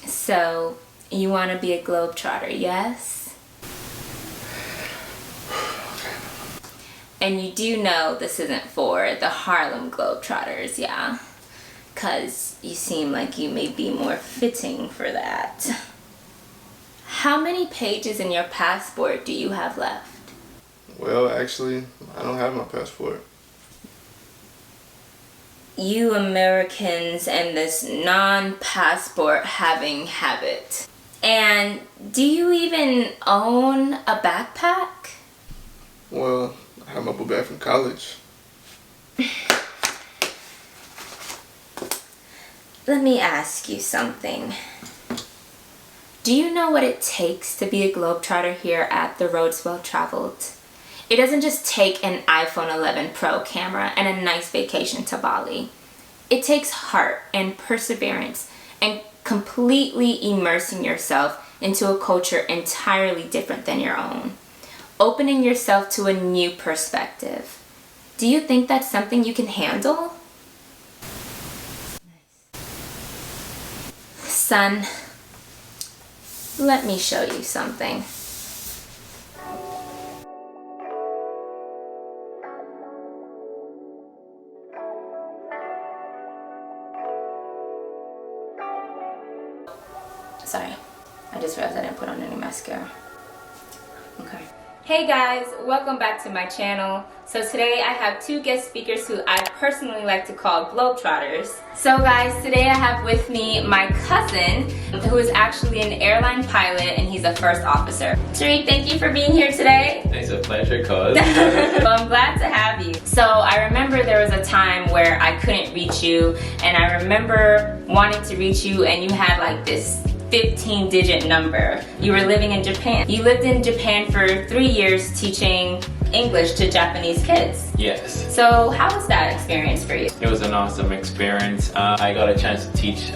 So, you want to be a Globetrotter, yes? And you do know this isn't for the Harlem Globetrotters, yeah? Because you seem like you may be more fitting for that. How many pages in your passport do you have left? Well, actually, I don't have my passport. You Americans and this non-passport having habit. And do you even own a backpack? Well, I have my book back from college. Let me ask you something. Do you know what it takes to be a Globetrotter here at the Roads Well Traveled? It doesn't just take an iPhone 11 Pro camera and a nice vacation to Bali. It takes heart and perseverance and completely immersing yourself into a culture entirely different than your own. Opening yourself to a new perspective. Do you think that's something you can handle? Son, let me show you something. Sorry, I just realized I didn't put on any mascara. Okay. Hey guys, welcome back to my channel. So today I have two guest speakers who I personally like to call Globetrotters. So guys, today I have with me my cousin, who is actually an airline pilot and he's a first officer. Tariq, thank you for being here today. It's a pleasure, cuz. Well, I'm glad to have you. So I remember there was a time where I couldn't reach you, and I remember wanting to reach you and you had like this 15-digit number. You were living in Japan. You lived in Japan for 3 years teaching English to Japanese kids. Yes. So how was that experience for you? It was an awesome experience. I got a chance to teach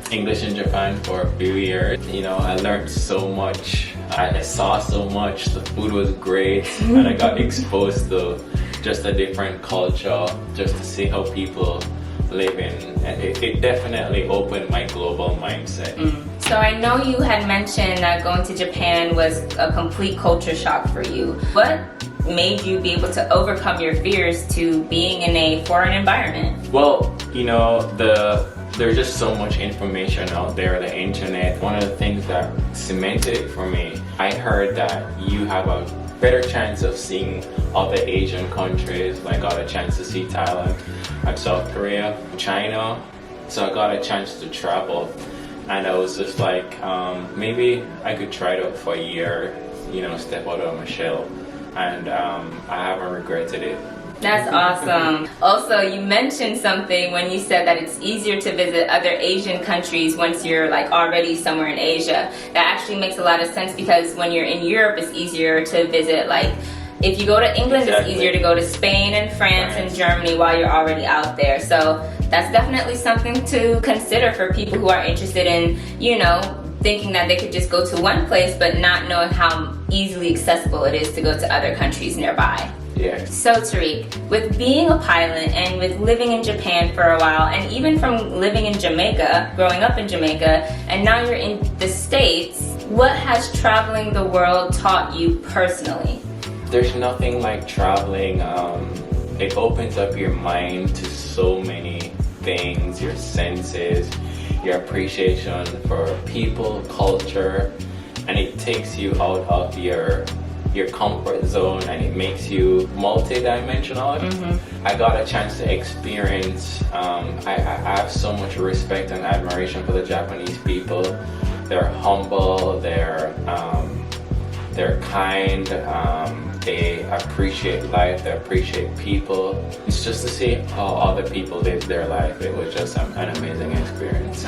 English in Japan for a few years. You know, I learned so much. I saw so much. The food was great. And I got exposed to just a different culture, just to see how people live in, and it definitely opened my global mindset. So I know you had mentioned that going to Japan was a complete culture shock for you. What made you be able to overcome your fears to being in a foreign environment? Well, you know, there's just so much information out there, the internet. One of the things that cemented it for me, I heard that you have a better chance of seeing other Asian countries. I got a chance to see Thailand and South Korea, China. So I got a chance to travel, and I was just like, maybe I could try it out for a year, you know, step out of my shell, and I haven't regretted it. That's awesome. Also, you mentioned something when you said that it's easier to visit other Asian countries once you're like already somewhere in Asia. That actually makes a lot of sense, because when you're in Europe, it's easier to visit, like, if you go to England, It's easier to go to Spain and France and Germany while you're already out there. So that's definitely something to consider for people who are interested in, you know, thinking that they could just go to one place but not knowing how easily accessible it is to go to other countries nearby. Yeah. So Tariq, with being a pilot and with living in Japan for a while, and even from living in Jamaica, growing up in Jamaica, and now you're in the States, what has traveling the world taught you personally? There's nothing like traveling. It opens up your mind to so many things, your senses, your appreciation for people, culture, and it takes you out of your comfort zone, and it makes you multi-dimensional. I got a chance to experience, I have so much respect and admiration for the Japanese people. They're humble, they're kind, they appreciate life, they appreciate people. It's just to see how other people live their life. It was just an amazing experience.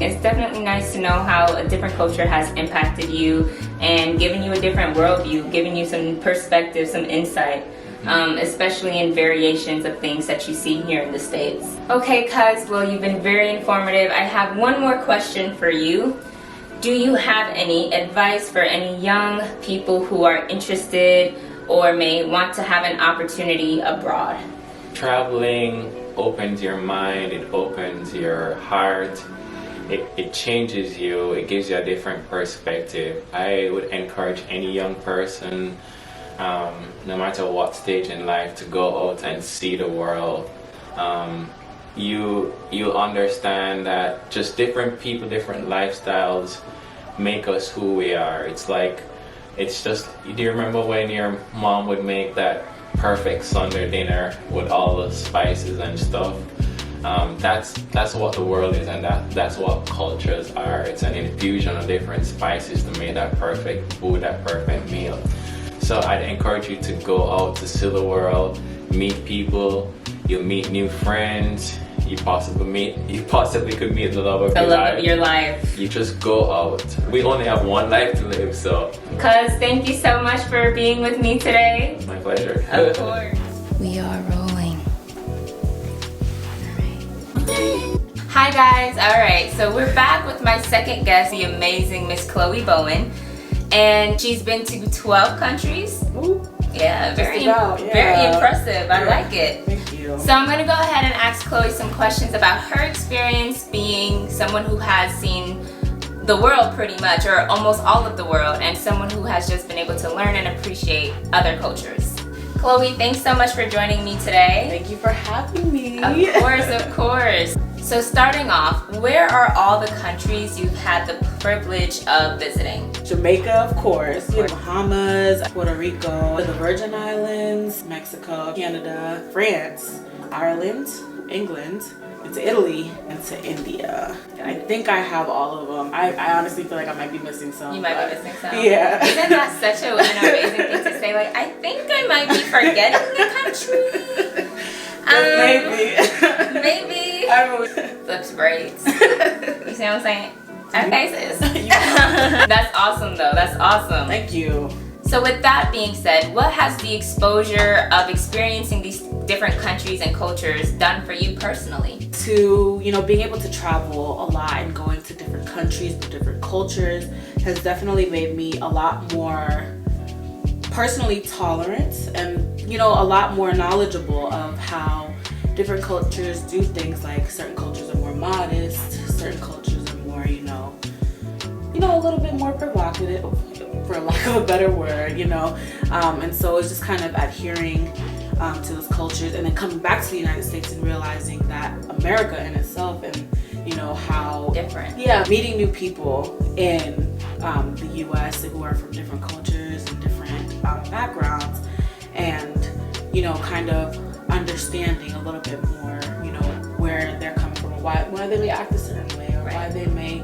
It's definitely nice to know how a different culture has impacted you and given you a different worldview, giving you some perspective, some insight, especially in variations of things that you see here in the States. Okay, cuz, well, you've been very informative. I have one more question for you. Do you have any advice for any young people who are interested or may want to have an opportunity abroad? Traveling opens your mind, it opens your heart, it changes you, it gives you a different perspective. I would encourage any young person, no matter what stage in life, to go out and see the world. You'll understand that just different people, different lifestyles make us who we are. It's just, do you remember when your mom would make that perfect Sunday dinner with all the spices and stuff? That's what the world is, and that's what cultures are. It's an infusion of different spices to make that perfect food, that perfect meal. So I'd encourage you to go out to see the world, meet people, you'll meet new friends, you possibly could meet the love of your life. You just go out. We only have one life to live, so. Cuz, thank you so much for being with me today. My pleasure. Of course. We are rolling. Hi guys, alright, so we're back with my second guest, the amazing Miss Chloe Bowen. And she's been to 12 countries. Ooh, yeah, very yeah. impressive. I like it. Thank you. So I'm going to go ahead and ask Chloe some questions about her experience being someone who has seen the world pretty much, or almost all of the world, and someone who has just been able to learn and appreciate other cultures. Chloe, thanks so much for joining me today. Thank you for having me. Of course, of course. So starting off, where are all the countries you've had the privilege of visiting? Jamaica, of course, Bahamas, Puerto Rico, the Virgin Islands, Mexico, Canada, France, Ireland, England, to Italy, and to India. I think I have all of them. I honestly feel like I might be missing some. You might be missing some. Yeah. Isn't that such an amazing thing to say? Like, I think I might be forgetting the country. Maybe. Maybe. Flips braids. You see what I'm saying? Okay, sis. That's awesome though. That's awesome. Thank you. So with that being said, what has the exposure of experiencing these different countries and cultures done for you personally? To, being able to travel a lot and going to different countries with different cultures has definitely made me a lot more personally tolerant and, a lot more knowledgeable of how different cultures do things. Like certain cultures are more modest, certain cultures are more, a little bit more provocative, for lack of a better word, and so it's just kind of adhering to those cultures, and then coming back to the United States and realizing that America in itself, and how different. Yeah, meeting new people in the U.S. who are from different cultures and different backgrounds, and kind of understanding a little bit more, where they're coming from, why they may act a certain way, or why they may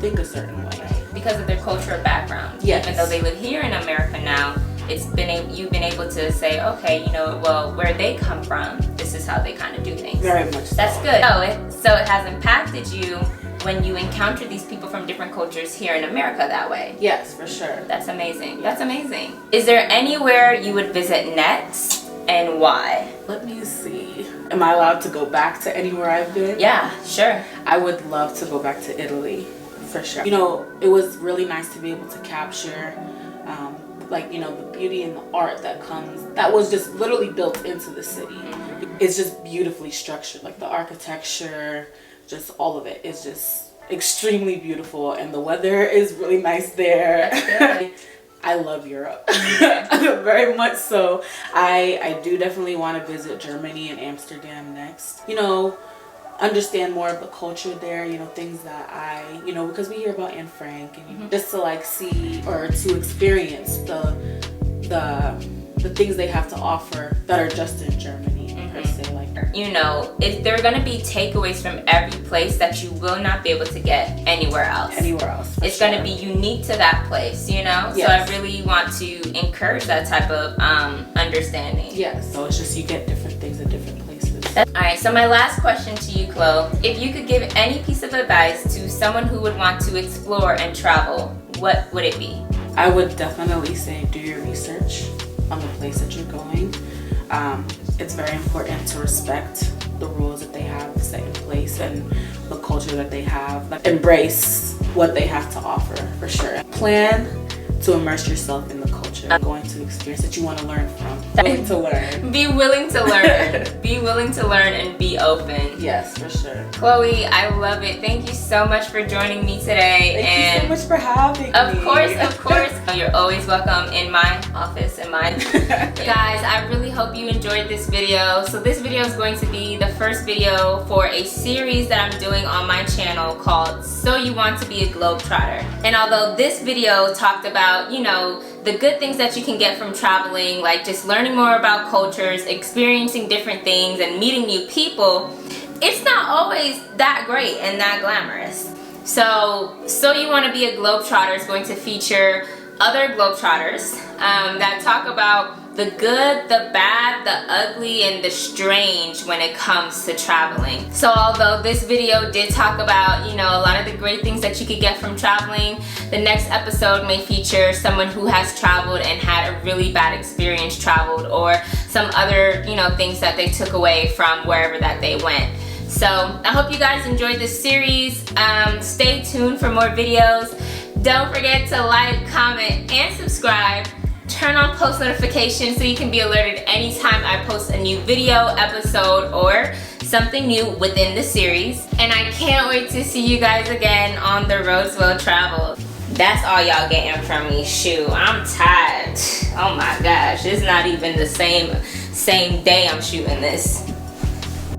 think a certain way. Because of their cultural background. Yes. Even though they live here in America now, you've been able to say, okay, where they come from, this is how they kind of do things. Very much so. That's good. So it has impacted you when you encounter these people from different cultures here in America that way. Yes, for sure. That's amazing. That's amazing. Is there anywhere you would visit next, and why? Let me see. Am I allowed to go back to anywhere I've been? Yeah, sure. I would love to go back to Italy, for sure. It was really nice to be able to capture the beauty and the art that was just literally built into the city. Mm-hmm. It's just beautifully structured, like the architecture, just all of it is just extremely beautiful, and the weather is really nice there. I love Europe. Very much so. I do definitely want to visit Germany and Amsterdam next. Understand more of the culture there, things that I, because we hear about Anne Frank, and just to see or to experience the things they have to offer that are just in Germany, per se. If there are going to be takeaways from every place that you will not be able to get anywhere else. It's going to be unique to that place, Yes. So I really want to encourage that type of understanding. Yes. So it's just you get different things at different places. Alright, so my last question to you, Chloe. If you could give any piece of advice to someone who would want to explore and travel, what would it be? I would definitely say do your research on the place that you're going. It's very important to respect the rules that they have set in place and the culture that they have. Embrace what they have to offer, for sure. Plan to immerse yourself in the culture, going to experience that you want to learn from. Willing to learn. Be willing to learn. Be willing to learn and be open. Yes, for sure. Chloe, I love it. Thank you so much for joining me today. Thank you so much for having me. Of course. You're always welcome in my office and mine. Guys, I really hope you enjoyed this video. So this video is going to be the first video for a series that I'm doing on my channel called So You Want to Be a Globetrotter. And although this video talked about, you know, the good things that you can get from traveling, like just learning more about cultures, experiencing different things, and meeting new people, it's not always that great and that glamorous. So You Want to Be a Globetrotter is going to feature other Globetrotters that talk about the good, the bad, the ugly, and the strange when it comes to traveling. So although this video did talk about, you know, a lot of the great things that you could get from traveling, the next episode may feature someone who has traveled and had a really bad experience traveled, or some other, you know, things that they took away from wherever that they went. So I hope you guys enjoyed this series. Stay tuned for more videos. Don't forget to like, comment, and subscribe. Turn on post notifications so you can be alerted anytime I post a new video, episode, or something new within the series. And I can't wait to see you guys again on the roads well traveled. That's all y'all getting from me. Shoot, I'm tired. Oh my gosh, it's not even the same day I'm shooting this.